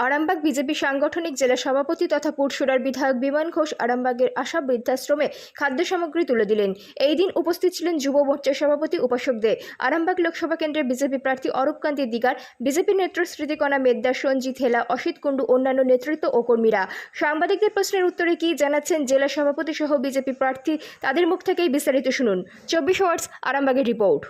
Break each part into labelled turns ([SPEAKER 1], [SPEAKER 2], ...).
[SPEAKER 1] Arambagh BJP সাংগঠনিক জেলা সভাপতি তথা পুরসুরার বিধায়ক বিমান ঘোষ আরামবাগের আশা বৃদ্ধাশ্রমে খাদ্য সামগ্রী তুলে দিলেন। এই দিন উপস্থিত ছিলেন যুব মোর্চার সভাপতি উপাসক দে, আরামবাগ লোকসভা কেন্দ্রের বিজেপি প্রার্থী অরূপকান্তি দিগার, বিজেপি নেত্র স্মৃতিকণা মেদ্দার, সঞ্জিত হেলা, অসিত কুণ্ডু, অন্যান্য নেতৃত্ব ও কর্মীরা। সাংবাদিকদের প্রশ্নের উত্তরে কি জানাচ্ছেন জেলা সভাপতি সহ বিজেপি প্রার্থী, তাদের মুখ থেকেই বিস্তারিত শুনুন। 24 আওয়ার্স আরামবাগের রিপোর্ট।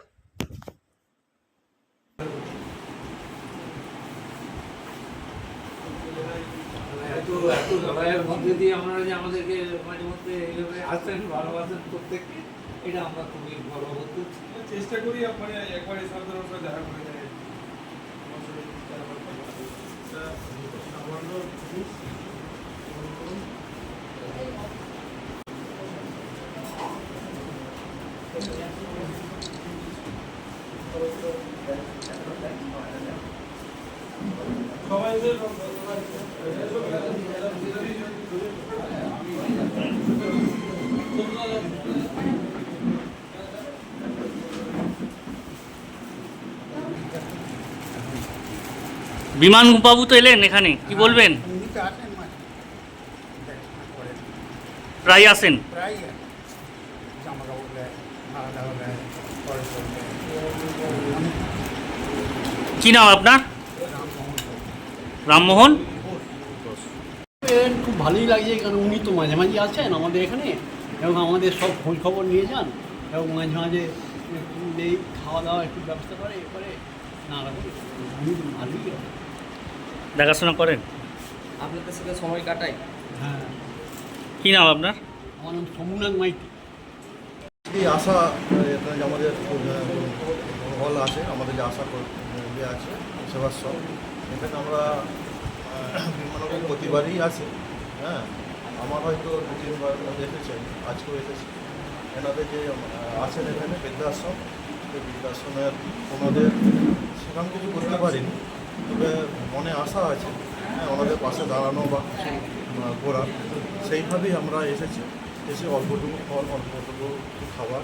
[SPEAKER 2] এত লড়াইয়ের মধ্যে দিয়ে আপনারা যে আমাদেরকে মাঝে মধ্যে এইভাবে আসছেন, ভালোবাসেন প্রত্যেককে, এটা আমরা খুবই গর্ববোধ করছি।
[SPEAKER 3] চেষ্টা করি মানে একবারে সাধারণ দেখা করে দেয়।
[SPEAKER 4] বিমান বাবু তো এলেন এখানে, কি বলবেন? প্রায় আসেন। কি নাম আপনার? রামমোহন।
[SPEAKER 5] খুব ভালোই লাগছে, কারণ উনি তো মাঝে মাঝে আসেন আমাদের এখানে এবং আমাদের সব খোঁজ খবর নিয়ে যান এবং মাঝে মাঝে এই খাওয়া দাওয়া একটু ব্যবস্থা করে এরপরে না উনি তো ভালোই
[SPEAKER 4] দেখাশোনা করেন?
[SPEAKER 6] আপনাদের সাথে সময় কাটাই।
[SPEAKER 5] হ্যাঁ।
[SPEAKER 4] কি নাম আপনার?
[SPEAKER 5] আমার নাম সোমনাথ মাইতি।
[SPEAKER 7] এই আশা এখানে যে আমাদের হল আছে, আমাদের যে আশা ইয়ে আছে সেবাশ্রম, এখানে আমরা বিমানবন্দর প্রতিবারই আছে। হ্যাঁ, আমার হয়তো 2-3 বার দেখেছেন, আজকেও এসেছি। এনাদের যে আছেন এখানে বৃদ্ধাশ্রম, সেই বৃদ্ধাশ্রমের ওনাদের সেরকম কিছু করতে পারিনি, তবে মনে আশা আছে হ্যাঁ ওনাদের পাশে দাঁড়ানো বা কিছু করার, সেইভাবেই আমরা এসেছি। এসে অল্পটুকু ফল, অল্পটুকু খাবার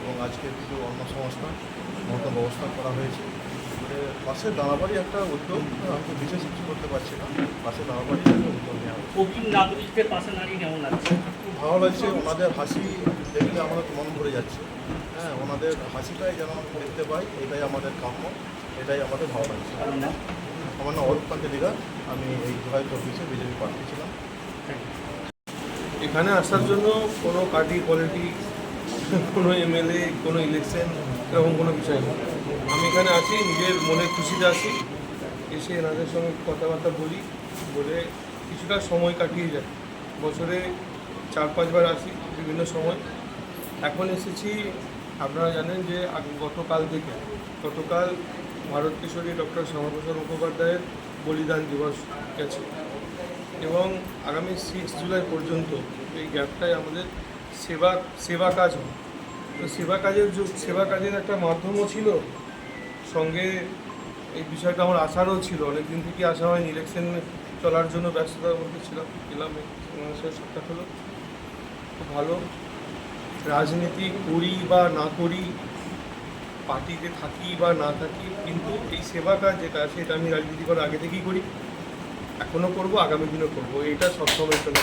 [SPEAKER 7] এবং আজকে কিছু অন্য সংস্থার মতো ব্যবস্থা করা হয়েছে। পাশে দাঁড়াবারই একটা উদ্যোগ, হয়তো বিশেষ কিছু করতে পারছি না, পাশে দাঁড়াবারই একটা উদ্যোগ নেওয়া হয়েছে।
[SPEAKER 4] প্রবীণ নাগরিকদের পাশে দাঁড়িয়ে কেমন লাগছে?
[SPEAKER 7] খুব ভালো লাগছে, ওনাদের হাসি দেখলে আমাদের মন ভরে যাচ্ছে। হ্যাঁ, ওনাদের হাসিটাই যেন দেখতে পাই, এটাই আমাদের কাম্য, এটাই আমাদের ভালো লাগছে। আমার নাম অরূপকান্তি দিগার, আমি এই 2024 বিজেপি প্রার্থী ছিলাম।
[SPEAKER 3] এখানে আসার জন্য কোনো পার্টি পলিটিক্স, কোনো এমএলএ, কোনো ইলেকশন এরকম কোনো বিষয় নেই। আমি এখানে আছি নিজের মনের খুশিতে আসি, এসে এনাদের সঙ্গে কথাবার্তা বলি, বলে কিছুটা সময় কাটিয়ে যায়। বছরে 4-5 বার আসি বিভিন্ন সময়। এখন এসেছি, আপনারা জানেন যে গতকাল ভারত কেশরী ডক্টর শ্যামাপ্রসাদ মুখোপাধ্যায়ের বলিদান দিবস গেছে এবং আগামী 6 জুলাই পর্যন্ত এই গ্যাপটায় আমাদের সেবা কাজ হয়। তো সেবা কাজের একটা মাধ্যমও ছিল, সঙ্গে এই বিষয়টা আমার আসারও ছিল, অনেক দিন থেকে আসা হয়নি, ইলেকশন চলার জন্য ব্যস্ততার মধ্যে ছিলাম। এলাম, মানুষের সাক্ষাৎ হলো, খুব ভালো। রাজনীতি করি বা না করি, পার্টিতে থাকি বা না থাকি, কিন্তু এই সেবা কাজ যেটা আছে এটা আমি রাজনীতি করার আগে থেকেই করি, এখনও করবো, আগামী দিনও করবো, এটা সবসময় চলে।